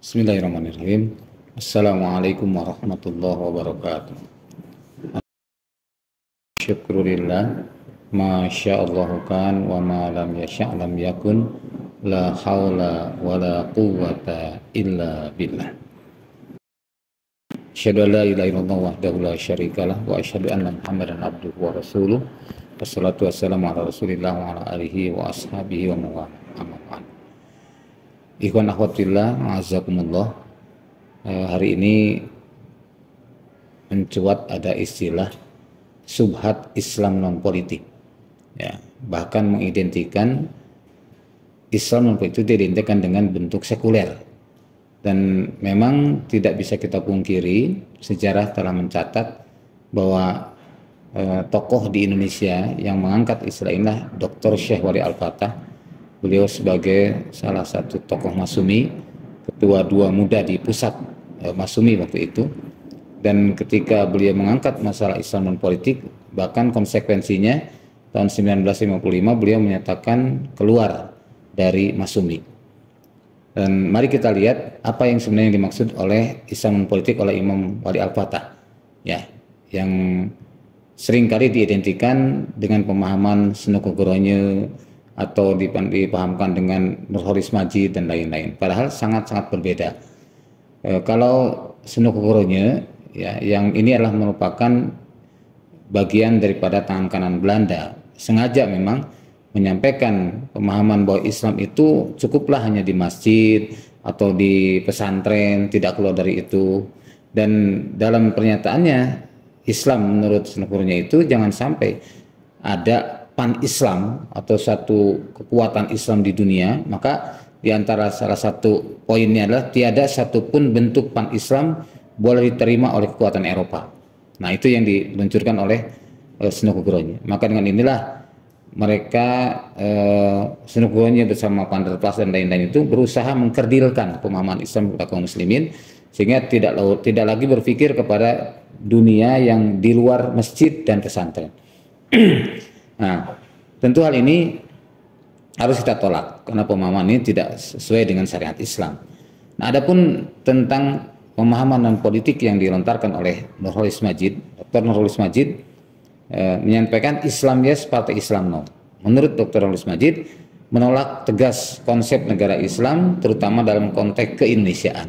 Bismillahirrahmanirrahim. Assalamualaikum warahmatullahi wabarakatuh. Syukurillah, masyaallah kan wa ma lam yasha' lam yakun, la haula wa la quwwata illa billah. Asyhadu an la ilaha illallah wahdahu la syarikalah wa asyhadu anna Muhammadan abduhu wa rasuluh. Wassalatu wassalamu ala Rasulillah wa ala alihi wa ashabihi wa mawala. Amma ba'd. Ikhwan akhwatillah, azakumullah. Hari ini mencuat ada istilah subhat Islam non politik. Ya, bahkan mengidentikan Islam non politik itu diidentikan dengan bentuk sekuler. Dan memang tidak bisa kita pungkiri, sejarah telah mencatat bahwa tokoh di Indonesia yang mengangkat istilah inilah Dr. Syekh Wali Al-Fatah. Beliau sebagai salah satu tokoh Masumi, ketua dua muda di pusat Masumi waktu itu. Dan ketika beliau mengangkat masalah Islam non politik, bahkan konsekuensinya tahun 1955 beliau menyatakan keluar dari Masumi. Dan mari kita lihat apa yang sebenarnya dimaksud oleh Islam non politik oleh Imam Wali Al-Fatah, ya, yang seringkali diidentikan dengan pemahaman Senokogoronya atau dipahamkan dengan Nurholis Majid dan lain-lain. Padahal sangat-sangat berbeda. Kalau Senokogoronya, ya, yang ini adalah merupakan bagian daripada tangan kanan Belanda, sengaja memang menyampaikan pemahaman bahwa Islam itu cukuplah hanya di masjid atau di pesantren, tidak keluar dari itu. Dan dalam pernyataannya, Islam menurut Senokogoronya itu jangan sampai ada pan-Islam atau satu kekuatan Islam di dunia, maka di antara salah satu poinnya adalah tiada satupun bentuk pan-Islam boleh diterima oleh kekuatan Eropa. Nah, itu yang diluncurkan oleh Senokogoronya. Maka dengan inilah mereka Senokogoronya bersama Panderplas dan lain-lain itu berusaha mengkerdilkan pemahaman Islam kepada kaum muslimin sehingga tidak lagi berpikir kepada dunia yang di luar masjid dan pesantren. Nah, tentu hal ini harus kita tolak karena pemahaman ini tidak sesuai dengan syariat Islam. Nah, adapun tentang pemahaman non politik yang dilontarkan oleh Nurholis Majid, Dr. Nurholis Majid menyampaikan Islam yes, partai Islam no. Menurut Dr. Nurholis Majid menolak tegas konsep negara Islam terutama dalam konteks keindonesiaan.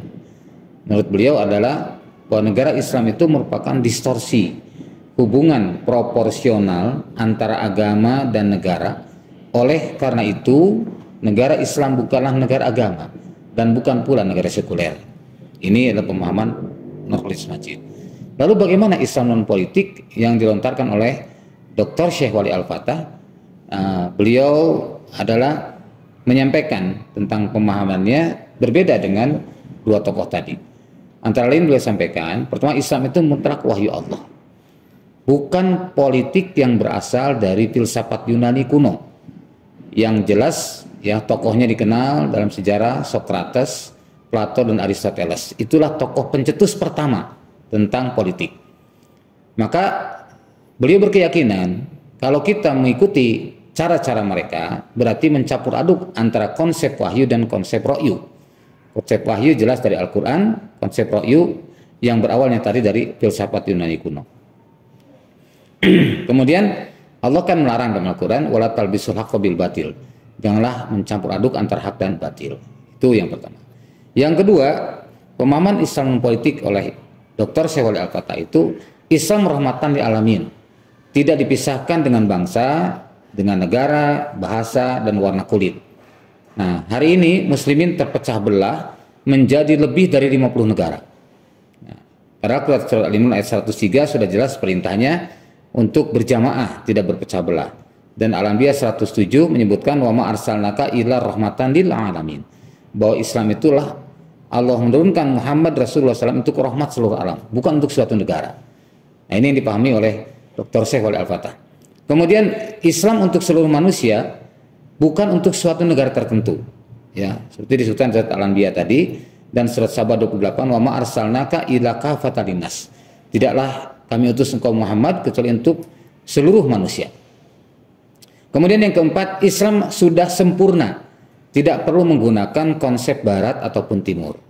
Menurut beliau adalah bahwa negara Islam itu merupakan distorsi hubungan proporsional antara agama dan negara. Oleh karena itu, negara Islam bukanlah negara agama dan bukan pula negara sekuler. Ini adalah pemahaman Nurholis Majid. Lalu bagaimana Islam non politik yang dilontarkan oleh Dr. Syekh Wali Al-Fatah? Beliau adalah menyampaikan tentang pemahamannya berbeda dengan dua tokoh tadi. Antara lain beliau sampaikan, pertama Islam itu mutlak wahyu Allah. Bukan politik yang berasal dari filsafat Yunani kuno. Yang jelas ya tokohnya dikenal dalam sejarah Socrates, Plato dan Aristoteles. Itulah tokoh pencetus pertama tentang politik. Maka beliau berkeyakinan kalau kita mengikuti cara-cara mereka berarti mencampur aduk antara konsep wahyu dan konsep ro'yu. Konsep wahyu jelas dari Al-Quran, konsep ro'yu yang berawalnya tadi dari filsafat Yunani kuno. Kemudian Allah kan melarang dalam Al-Quran wala talbisul haqqa bil batil. Janganlah mencampur aduk antara hak dan batil. Itu yang pertama. Yang kedua, pemahaman Islam politik oleh Dr. Syekh Wali Al-Fatah itu Islam rahmatan lil alamin. Tidak dipisahkan dengan bangsa, dengan negara, bahasa dan warna kulit. Nah, hari ini muslimin terpecah belah menjadi lebih dari 50 negara. Nah, padahal surat Al-Imran ayat 103 sudah jelas perintahnya untuk berjamaah, tidak berpecah belah. Dan Al-Anbiya 107 menyebutkan wa ma arsalnaka illa rahmatan lil alamin. Bahwa Islam itulah Allah menurunkan Muhammad Rasulullah SAW untuk rahmat seluruh alam, bukan untuk suatu negara. Nah, ini yang dipahami oleh Dr. Syekh Wali Al-Fatah. Kemudian Islam untuk seluruh manusia, bukan untuk suatu negara tertentu. Ya, seperti disebutkan surat Al-Anbiya tadi dan surat Sabah 28 wa ma arsalnaka illa kafatan linnas. Tidaklah kami utus engkau Muhammad kecuali untuk seluruh manusia. Kemudian yang keempat, Islam sudah sempurna, tidak perlu menggunakan konsep barat ataupun timur.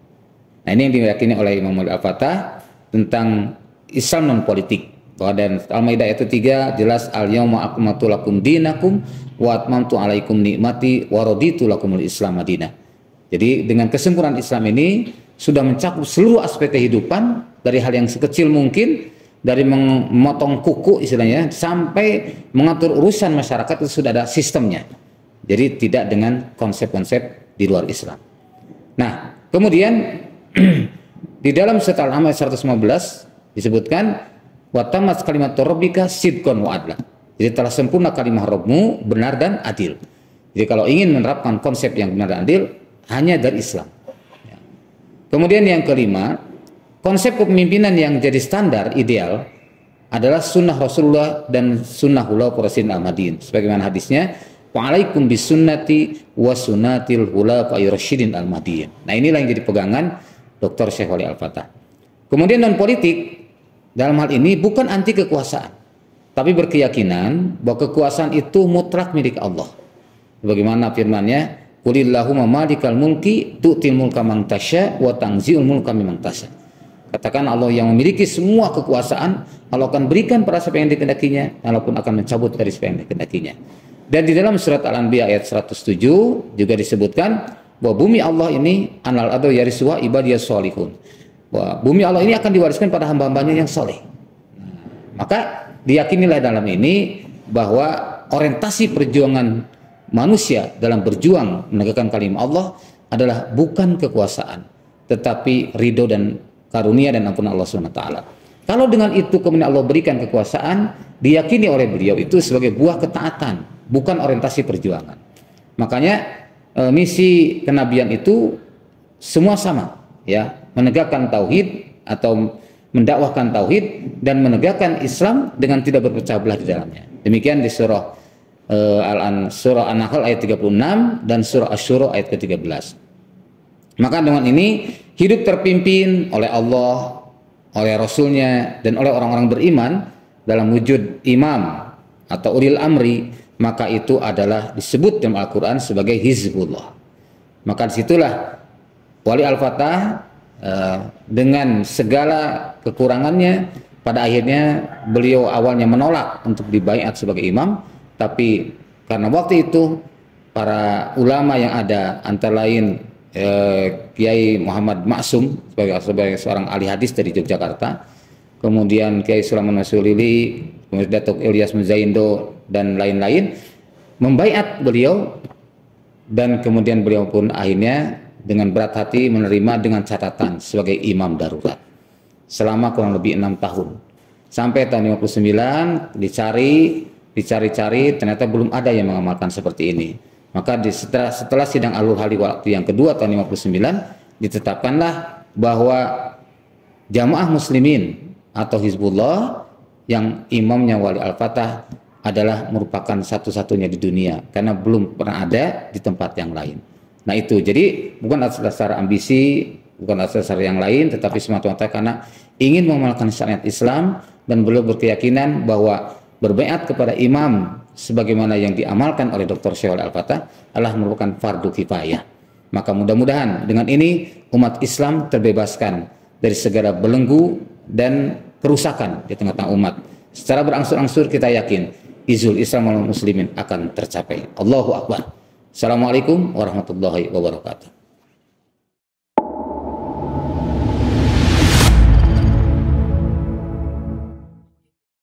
Nah, ini yang diyakini oleh Imam Al-Fatah tentang Islam non politik. Bahwa dan Al-Maidah ayat 3 jelas al-yauma akmaltu lakum dinakum wa atmamtu alaikum nikmati wa raditu lakumul Islam madinah. Jadi dengan kesempurnaan Islam ini sudah mencakup seluruh aspek kehidupan dari hal yang sekecil mungkin, dari memotong kuku istilahnya sampai mengatur urusan masyarakat itu sudah ada sistemnya. Jadi tidak dengan konsep-konsep di luar Islam. Nah, kemudian di dalam surat Al-An'am ayat 115 disebutkan wa tammat kalimatu rabbika sidqan wa adla. Jadi telah sempurna kalimat Rabbmu benar dan adil. Jadi kalau ingin menerapkan konsep yang benar dan adil hanya dari Islam. Kemudian yang kelima, konsep kepemimpinan yang jadi standar ideal adalah sunnah Rasulullah dan sunnah khulafaur rasyidin al-mahdiyyin. Sebagaimana hadisnya, wa'alaikum bisunnati wa sunnatil khulafaur rasyidin al-mahdiyyin. Nah, inilah yang jadi pegangan Dr. Syekh Wali Al-Fatah. Kemudian non politik dalam hal ini bukan anti kekuasaan, tapi berkeyakinan bahwa kekuasaan itu mutlak milik Allah. Bagaimana firman-Nya, qulillahumma malikal mulki tu'til mulka man tasya wa tanzi'ul mulka mimman tasya. Katakan Allah yang memiliki semua kekuasaan, Allah akan berikan pada siapa yang dikehendakinya, walaupun akan mencabut dari siapa yang dikehendakinya. Dan di dalam surat Al-Anbiya ayat 107 juga disebutkan bahwa bumi Allah ini anal adu yarisuha ibadiyas sholihun. Bahwa bumi Allah ini akan diwariskan pada hamba-hambanya yang soleh. Maka diyakinilah dalam ini bahwa orientasi perjuangan manusia dalam berjuang menegakkan kalimat Allah adalah bukan kekuasaan, tetapi ridho dan karunia dan ampunan Allah SWT. Kalau dengan itu kemudian Allah berikan kekuasaan, diyakini oleh beliau itu sebagai buah ketaatan, bukan orientasi perjuangan. Makanya misi kenabian itu semua sama, ya, menegakkan tauhid atau mendakwahkan tauhid dan menegakkan Islam dengan tidak berpecah belah di dalamnya. Demikian di surah surah An-Nahl ayat 36 dan surah Asy-Syura ayat ke-13. Maka dengan ini hidup terpimpin oleh Allah, oleh Rasulnya, dan oleh orang-orang beriman dalam wujud imam atau ulil amri, maka itu adalah disebut dalam Al-Quran sebagai Hizbullah. Maka disitulah Wali Al-Fatah dengan segala kekurangannya, pada akhirnya beliau awalnya menolak untuk dibaiat sebagai imam, tapi karena waktu itu para ulama yang ada antara lain Kiai Muhammad Maksum sebagai seorang ahli hadis dari Yogyakarta, kemudian Kiai Sulaiman Masulili, kemudian Datuk Ilyas Muzaindo dan lain-lain membaiat beliau, dan kemudian beliau pun akhirnya dengan berat hati menerima dengan catatan sebagai imam darurat selama kurang lebih 6 tahun sampai tahun 59 dicari-cari ternyata belum ada yang mengamalkan seperti ini. Maka setelah sidang Alul Hali waktu yang kedua tahun 59 ditetapkanlah bahwa Jamaah Muslimin atau Hizbullah yang imamnya Wali Al-Fatah adalah merupakan satu-satunya di dunia karena belum pernah ada di tempat yang lain. Nah itu, jadi bukan atas dasar ambisi, bukan atas dasar yang lain, tetapi semata-mata karena ingin mengamalkan syariat Islam, dan beliau berkeyakinan bahwa berbaiat kepada imam sebagaimana yang diamalkan oleh Dr. Syekh Wali Al-Fatah adalah merupakan fardu kifayah. Maka mudah-mudahan dengan ini umat Islam terbebaskan dari segala belenggu dan kerusakan di tengah-tengah umat. Secara berangsur-angsur kita yakin izul Islam wal muslimin akan tercapai. Allahu Akbar. Assalamualaikum warahmatullahi wabarakatuh.